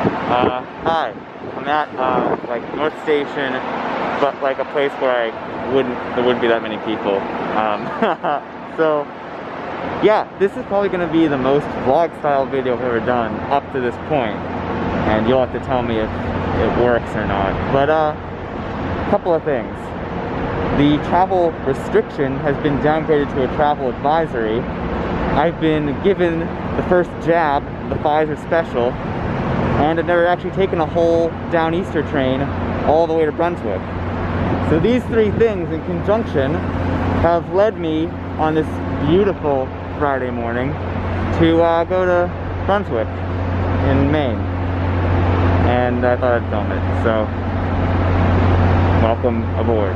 Hi. I'm at, like, North Station, but, like, a place where there wouldn't be that many people. So, yeah, this is probably going to be the most vlog-style video I've ever done up to this point. And you'll have to tell me if it works or not. But, a couple of things. The travel restriction has been downgraded to a travel advisory. I've been given the first jab, the Pfizer special, and I've never actually taken a whole Downeaster train all the way to Brunswick. So these three things in conjunction have led me on this beautiful Friday morning to go to Brunswick in Maine. And I thought I'd film it, so welcome aboard.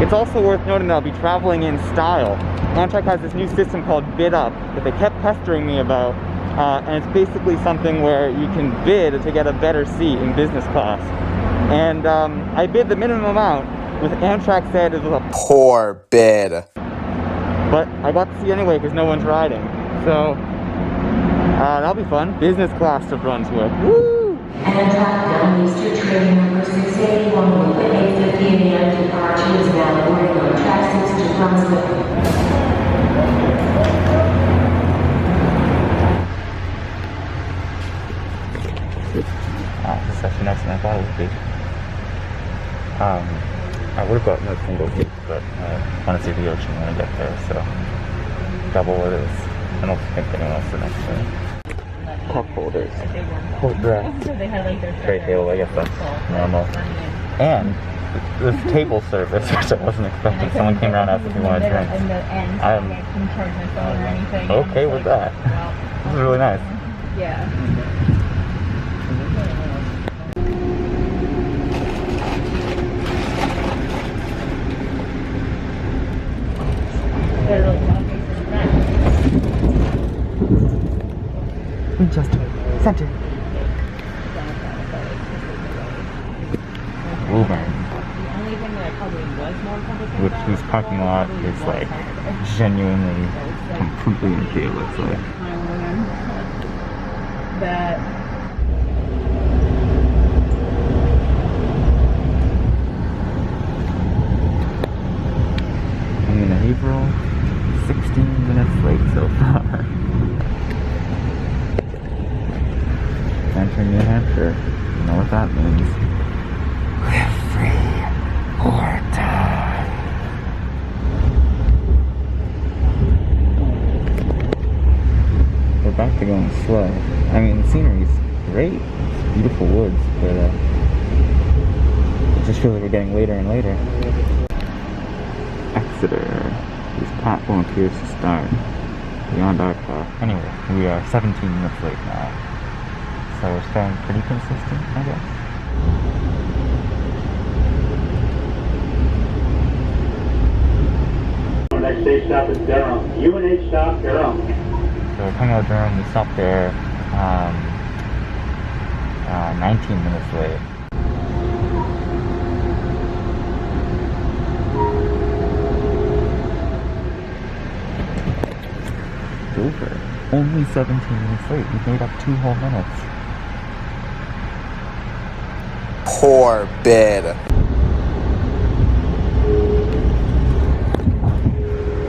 It's also worth noting that I'll be traveling in style. Amtrak has this new system called Bid Up that they kept pestering me about, and it's basically something where you can bid to get a better seat in business class. And I bid the minimum amount, which Amtrak said it was a poor bid. But I got the seat anyway because no one's riding. So that'll be fun. Business class to Brunswick. Woo! Amtrak Downeaster train number 681 will at 8:50 a.m. departure is now boarding on track 6 to Brunswick. This is actually nicer than I thought it would be. I would have gotten a single seat, but I want to see the ocean when I get there, so double it is. I don't think anyone else is next to me. Cup holders, coat dress, tray table, I guess that's normal. And this table service, which I wasn't expecting. Someone came around and asked if we wanted drinks. I'm okay with that. This is really nice. Yeah. Winchester Center. Woburn. Which this parking lot is like genuinely completely empty, it looks like. That I'm in April, 16 minutes late so far. Entering New Hampshire. You know what that means. Live free or die. We're back to going slow. I mean, the scenery's great. It's beautiful woods, but it just feels like we're getting later and later. Exeter. This platform appears to start beyond our car. Anyway, we are 17 minutes late now. So we're staying pretty consistent, I guess. Next station stop is Durham. UNH stop, Durham. So we're coming out of Durham, we stopped there 19 minutes late. Dover. Only 17 minutes late. We've made up 2 whole minutes. Poor bid. So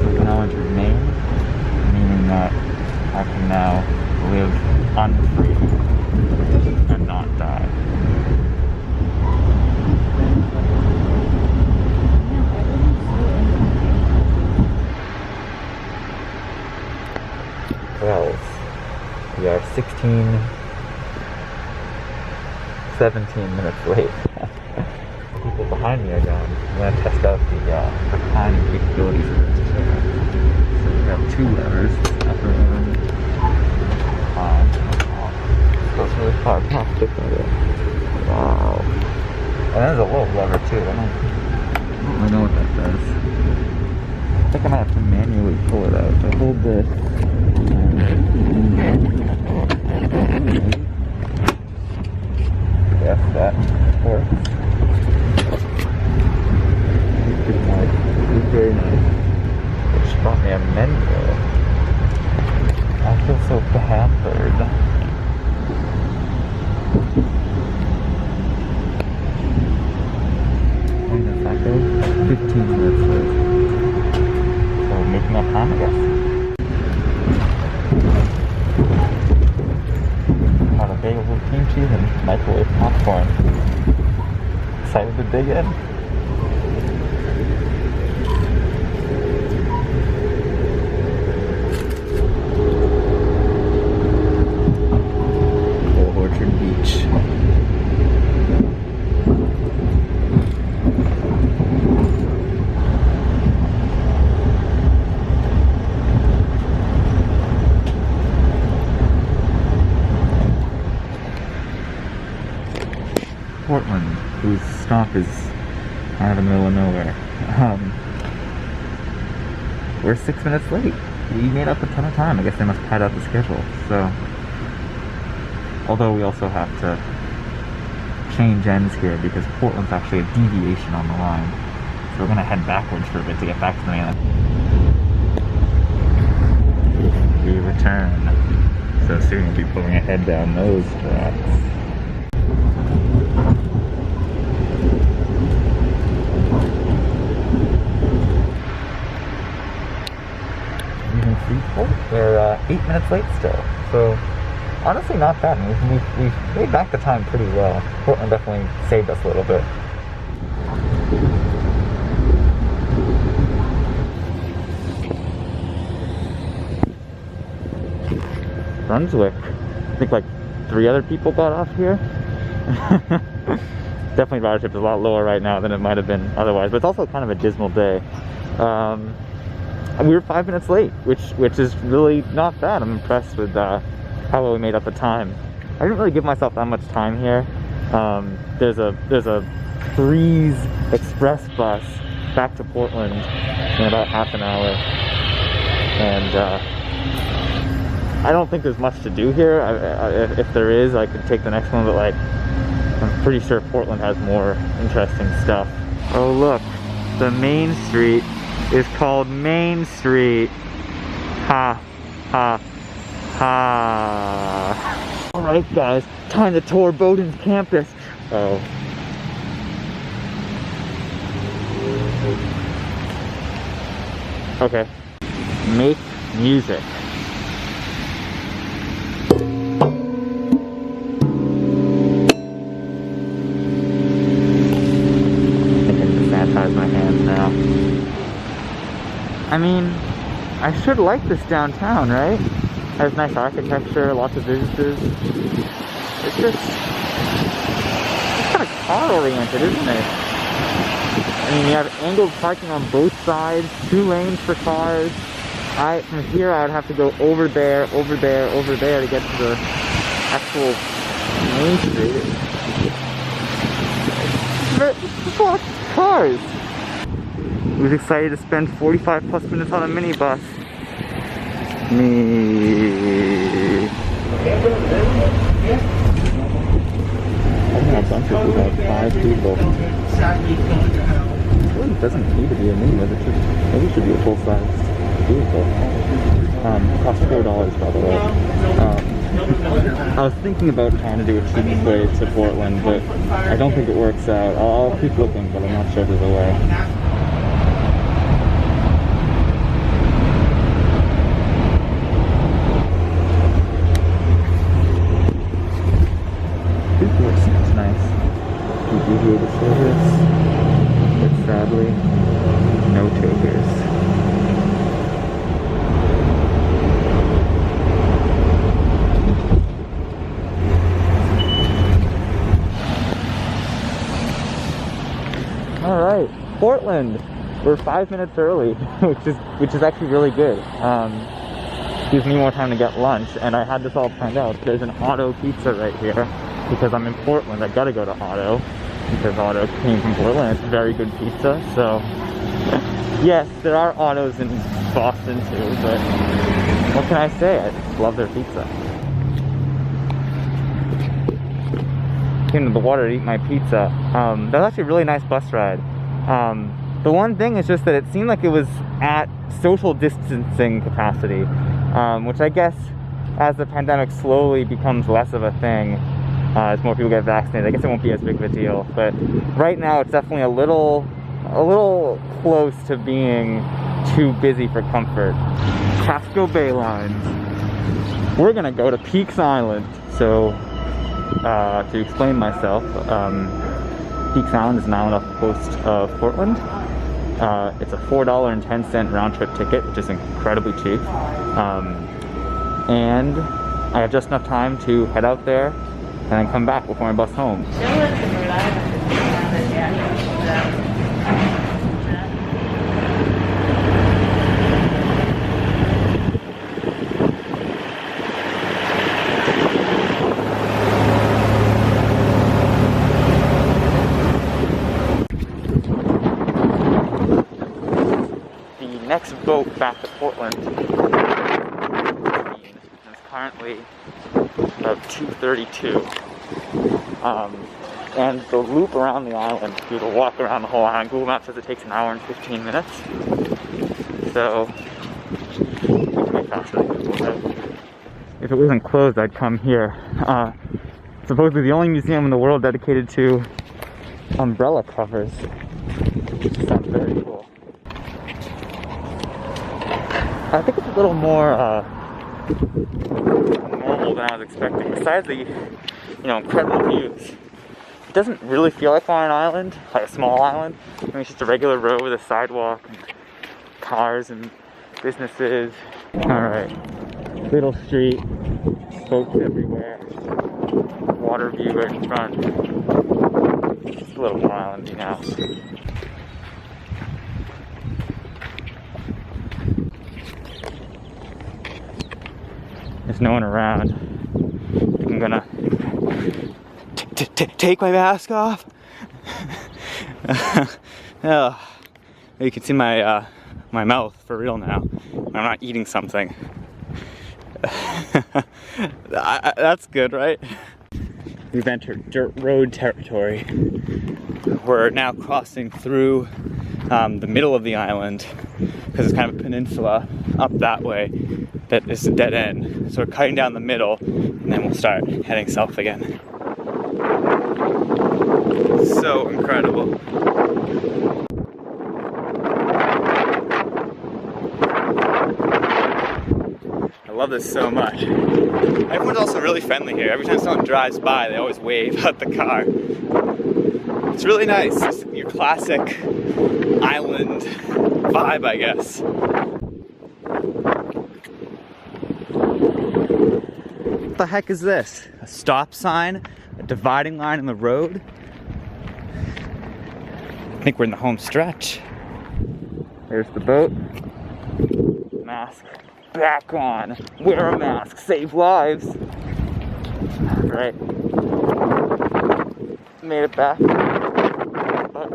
we can now enter Maine, meaning that I can now live unfree and not die. We are 17 minutes late. The people behind me are gone. I'm going to test out the reclining capabilities of this chair. So we have 2 levers, upper and goes really far past it. Wow. And there's a low lever too. I don't really know what that does. I think I might have to manually pull it out. So hold this. Yes, that works. This is very nice. Which brought me a menu. I feel so pampered. Exactly 15 minutes late. So making up time, I guess. Got a bagel with cream cheese and microwave popcorn. Excited to dig in. Old Orchard Beach. Portland, whose stop is kind of in the middle of nowhere. We're 6 minutes late. We made up a ton of time. I guess they must pad out the schedule. So, although we also have to change ends here because Portland's actually a deviation on the line. So we're gonna head backwards for a bit to get back to the mainland. We return. So soon we'll be pulling ahead down those tracks. We're 8 minutes late still, so honestly not bad. I mean, we've made back the time pretty well. Portland definitely saved us a little bit. Brunswick. I think like 3 other people got off here. Definitely ridership is a lot lower right now than it might have been otherwise, but it's also kind of a dismal day. We were 5 minutes late, which is really not bad. I'm impressed with how well we made up the time. I didn't really give myself that much time here. There's a Breeze Express bus back to Portland in about half an hour, and I don't think there's much to do here. If there is, I could take the next one, but like I'm pretty sure Portland has more interesting stuff. Oh look, the Main Street is called Main Street. Ha, ha, ha. Alright guys, time to tour Bowdoin's campus. Oh. Okay. Make music. I can sanitize my hands now. I mean, I should like this downtown, right? Has nice architecture, lots of businesses. It's just kind of car-oriented, isn't it? I mean, you have angled parking on both sides, 2 lanes for cars. From here, I would have to go over there, over there, over there to get to the actual Main Street. It's a lot of cars. I was excited to spend 45 plus minutes on a minibus. Me. I think our bunch of about 5 people. It really doesn't need to be a minibus. It maybe it should be a full-size vehicle. Cost $4 by the way. I was thinking about trying to do a cheap way to Portland, but I don't think it works out. I'll keep looking, but I'm not sure there's a way. Seems nice. We do hear the service, but sadly, no takers. All right, Portland. We're 5 minutes early, which is actually really good. Gives me more time to get lunch, and I had this all planned out. There's an Auto Pizza right here. Because I'm in Portland, I gotta go to Auto, because Auto came from Portland. It's very good pizza, so yes, there are Autos in Boston too, but what can I say? I just love their pizza. Came to the water to eat my pizza. That was actually a really nice bus ride. The one thing is just that it seemed like it was at social distancing capacity, which I guess as the pandemic slowly becomes less of a thing, as more people get vaccinated. I guess it won't be as big of a deal, but right now it's definitely a little close to being too busy for comfort. Casco Bay lines. We're gonna go to Peaks Island. So, to explain myself, Peaks Island is an island off the coast of Portland. It's a $4.10 round-trip ticket, which is incredibly cheap. And I have just enough time to head out there and then come back before I bus home. Next boat back to Portland is currently about 2:32, and the loop around the island, if you were to walk around the whole island, Google Maps says it takes an hour and 15 minutes, so it's way faster than Google says. If it wasn't closed, I'd come here. Supposedly the only museum in the world dedicated to umbrella covers, which sounds very cool. I think it's a little more normal than I was expecting. Besides the, incredible views, it doesn't really feel like we're on an island, like a small island. I mean, it's just a regular road with a sidewalk, and cars and businesses. All right, little street, boats everywhere, water view right in front. It's a little more islandy now. There's no one around. I'm gonna take my mask off. Oh, you can see my my mouth for real now. I'm not eating something. That's good, right? We've entered dirt road territory. We're now crossing through the middle of the island because it's kind of a peninsula up that way that is a dead end. So we're cutting down the middle and then we'll start heading south again. So incredible. I love this so much. Everyone's also really friendly here. Every time someone drives by, they always wave at the car. It's really nice. It's your classic island vibe, I guess. What the heck is this? A stop sign? A dividing line in the road? I think we're in the home stretch. There's the boat. Mask back on. Wear a mask. Save lives. Right. Made it back. But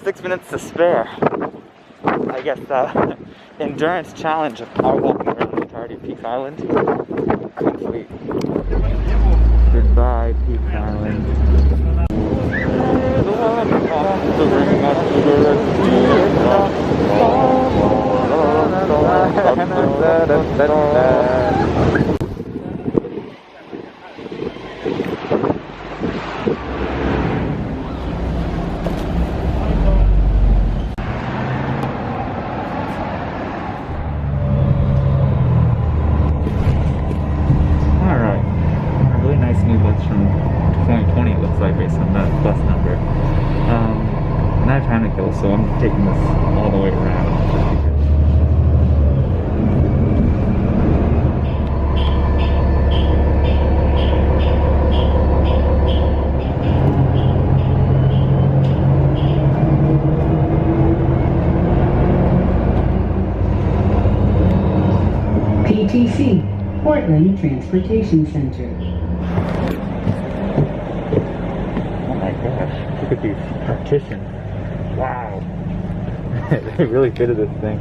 6 minutes to spare. I guess the endurance challenge of power walking around the entirety of Peaks Island complete. Goodbye, Peaks Island. From 2020, it looks like, based on that bus number. And I have time to kill, so I'm taking this all the way around. PTC, Portland Transportation Center. Look at these partitions. Wow. They really fitted this thing.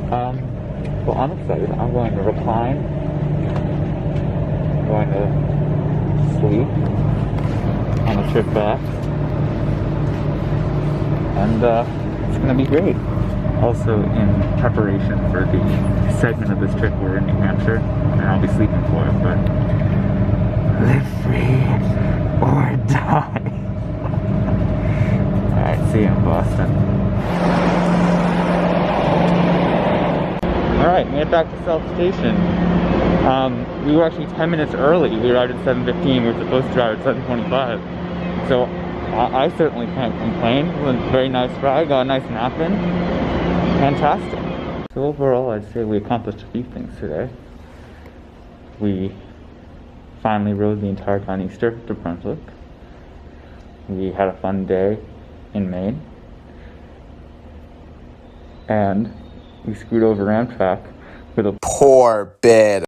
Well, I'm excited. I'm going to recline. I'm going to sleep on the trip back. And it's going to be great. Also, in preparation for the segment of this trip, we're in New Hampshire, and I'll be sleeping for it, but live free. or die. Alright, see you in Boston. Alright, made it back to South Station. We were actually 10 minutes early. We arrived at 7:15. We were supposed to arrive at 7:25. So I certainly can't complain. It was a very nice ride. Got a nice nap in. Fantastic. So overall, I'd say we accomplished a few things today. We finally rode the entire Downeaster to Brunswick. We had a fun day in Maine. And we screwed over Amtrak with a Poor bid.